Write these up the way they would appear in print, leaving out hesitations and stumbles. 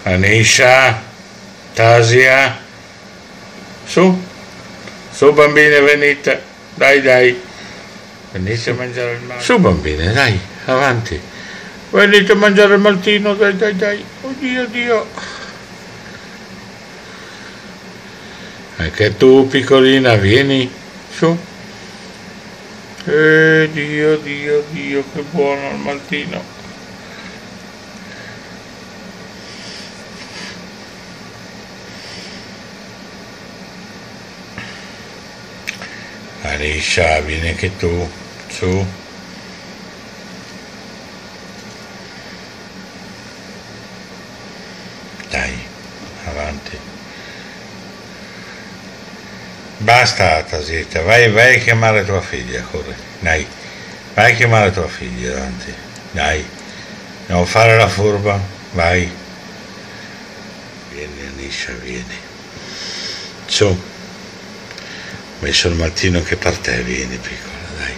Anisha, Tasia, su bambine, venite, dai, venite a mangiare il maltino. Su bambine, dai, avanti, venite a mangiare il maltino, dai, oddio. Anche tu, piccolina, vieni, su. Dio, che buono il maltino. Arisha, vieni anche tu, su. Dai, avanti. Basta, Tasetta, vai a chiamare tua figlia, corri, dai. Vai a chiamare tua figlia davanti, dai. Non fare la furba, vai. Vieni, Anisha, vieni. Su. Ho messo il mattino che per te, vieni piccola, dai.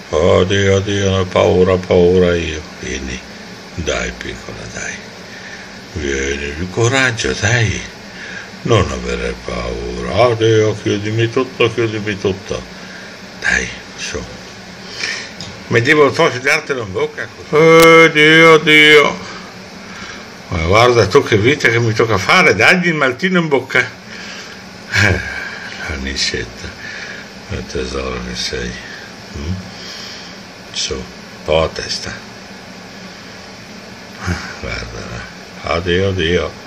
Oddio, ho paura io. Vieni, dai piccola, dai. Vieni, coraggio, dai. Non avere paura. Oddio, chiudimi tutto. Dai, su. Mi devo forse dartelo in bocca così. Dio. Ma guarda tu che vita che mi tocca fare, dagli il maltino in bocca. Anisetta, il tesoro che sei. Su, un po' a testa. Guarda, oddio.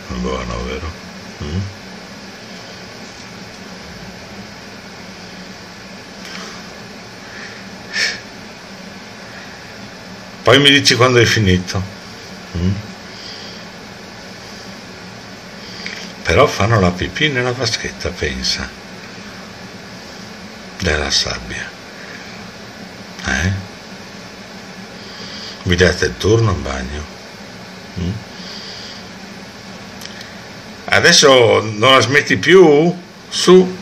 Buono, vero? Poi mi dici quando hai finito. Però fanno la pipì nella vaschetta, pensa, della sabbia. Vi date il turno in bagno? Adesso non la smetti più? Su,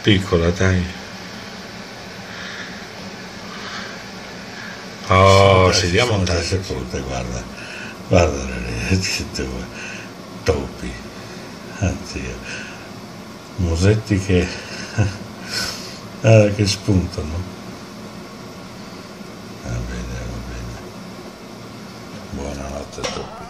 piccola, dai. Sediamo un seconda, guarda topi, anzi, musetti che spuntano. Va bene. Buonanotte, topi.